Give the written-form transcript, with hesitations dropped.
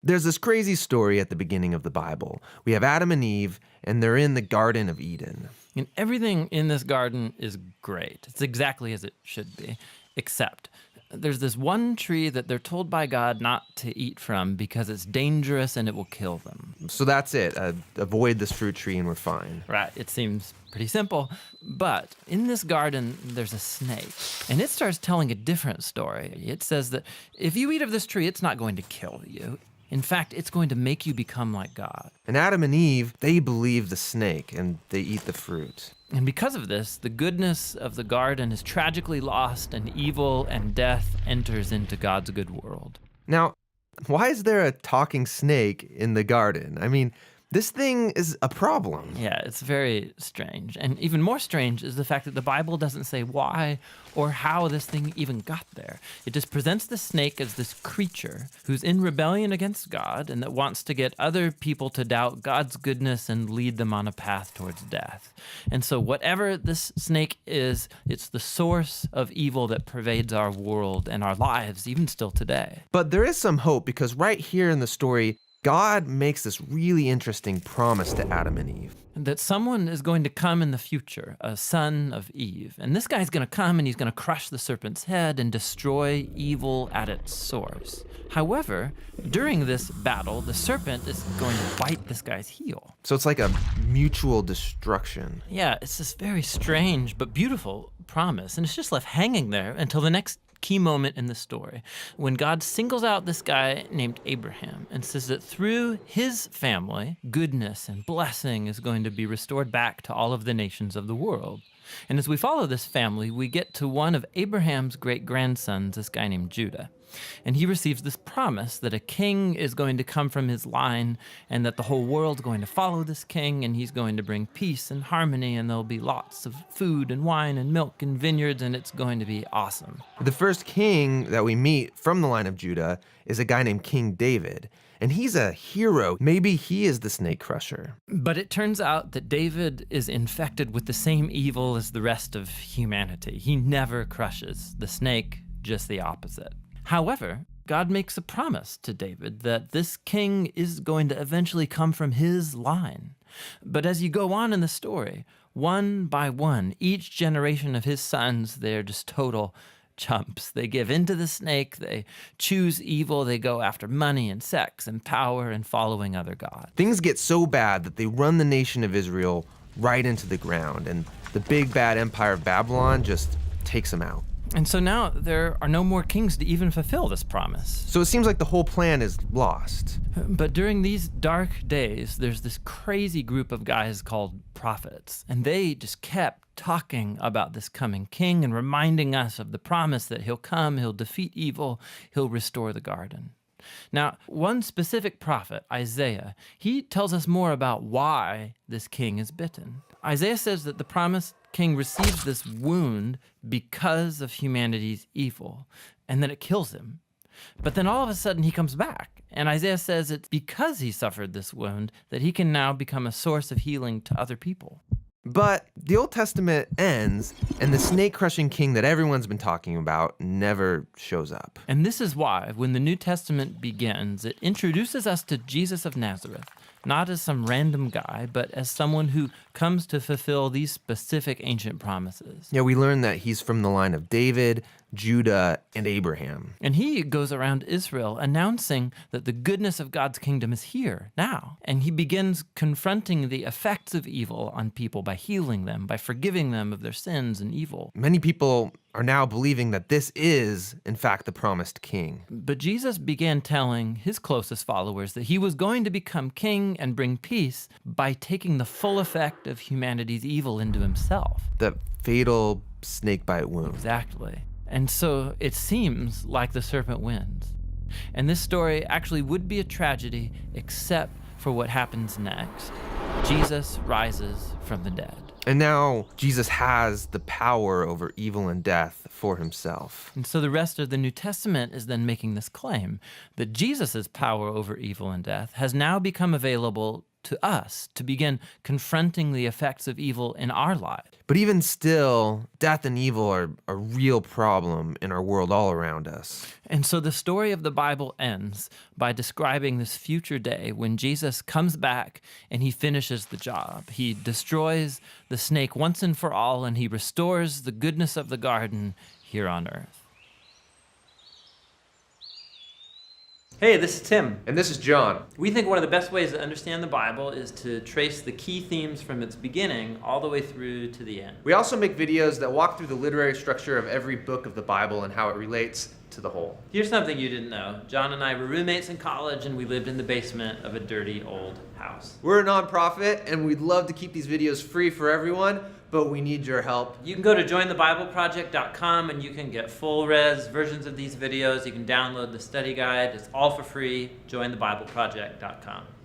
There's this crazy story at the beginning of the Bible. We have Adam and Eve, and they're in the Garden of Eden. And everything in this garden is great. It's exactly as it should be, except there's this one tree that they're told by God not to eat from because it's dangerous and it will kill them. So that's it. Avoid this fruit tree and we're fine. Right, it seems pretty simple. But in this garden, there's a snake, and it starts telling a different story. It says that if you eat of this tree, it's not going to kill you. In fact, it's going to make you become like God. And Adam and Eve, they believe the snake and they eat the fruit. And because of this, the goodness of the garden is tragically lost, and evil and death enters into God's good world. Now, why is there a talking snake in the garden? I mean, this thing is a problem. Yeah, it's very strange. And even more strange is the fact that the Bible doesn't say why or how this thing even got there. It just presents the snake as this creature who's in rebellion against God and that wants to get other people to doubt God's goodness and lead them on a path towards death. And so whatever this snake is, it's the source of evil that pervades our world and our lives, even still today. But there is some hope because right here in the story, God makes this really interesting promise to Adam and Eve. That someone is going to come in the future, a son of Eve. And this guy's going to come and he's going to crush the serpent's head and destroy evil at its source. However, during this battle, the serpent is going to bite this guy's heel. So it's like a mutual destruction. Yeah, it's this very strange but beautiful promise. And it's just left hanging there until the next key moment in the story when God singles out this guy named Abraham and says that through his family, goodness and blessing is going to be restored back to all of the nations of the world. And as we follow this family, we get to one of Abraham's great-grandsons, this guy named Judah. And he receives this promise that a king is going to come from his line and that the whole world's going to follow this king and he's going to bring peace and harmony and there'll be lots of food and wine and milk and vineyards and it's going to be awesome. The first king that we meet from the line of Judah is a guy named King David. And he's a hero. Maybe he is the snake crusher. But it turns out that David is infected with the same evil as the rest of humanity. He never crushes the snake, just the opposite. However, God makes a promise to David that this king is going to eventually come from his line. But as you go on in the story, one by one, each generation of his sons, they're just total chumps. They give in to the snake, they choose evil, they go after money and sex and power and following other gods. Things get so bad that they run the nation of Israel right into the ground, and the big bad empire of Babylon just takes them out. And so now there are no more kings to even fulfill this promise. So it seems like the whole plan is lost. But during these dark days, there's this crazy group of guys called prophets, and they just kept talking about this coming king and reminding us of the promise that he'll come, he'll defeat evil, he'll restore the garden. Now, one specific prophet, Isaiah, he tells us more about why this king is bitten. Isaiah says that the promised king receives this wound because of humanity's evil, and then it kills him. But then all of a sudden he comes back, and Isaiah says it's because he suffered this wound that he can now become a source of healing to other people. But the Old Testament ends, and the snake-crushing king that everyone's been talking about never shows up. And this is why, when the New Testament begins, it introduces us to Jesus of Nazareth, not as some random guy, but as someone who comes to fulfill these specific ancient promises. Yeah, we learn that he's from the line of David, Judah, and Abraham. And he goes around Israel announcing that the goodness of God's kingdom is here, now. And he begins confronting the effects of evil on people by healing them, by forgiving them of their sins and evil. Many people are now believing that this is, in fact, the promised king. But Jesus began telling his closest followers that he was going to become king and bring peace by taking the full effect of humanity's evil into himself. The fatal snakebite wound. Exactly. And so it seems like the serpent wins. And this story actually would be a tragedy except for what happens next. Jesus rises from the dead. And now Jesus has the power over evil and death for himself. And so the rest of the New Testament is then making this claim that Jesus' power over evil and death has now become available to us to begin confronting the effects of evil in our lives. But even still, death and evil are a real problem in our world all around us. And so the story of the Bible ends by describing this future day when Jesus comes back and he finishes the job. He destroys the snake once and for all, and he restores the goodness of the garden here on earth. Hey, this is Tim. And this is John. We think one of the best ways to understand the Bible is to trace the key themes from its beginning all the way through to the end. We also make videos that walk through the literary structure of every book of the Bible and how it relates to the whole. Here's something you didn't know. John and I were roommates in college, and we lived in the basement of a dirty old house. We're a nonprofit, and we'd love to keep these videos free for everyone, but we need your help. You can go to jointhebibleproject.com and you can get full res versions of these videos. You can download the study guide. It's all for free. jointhebibleproject.com.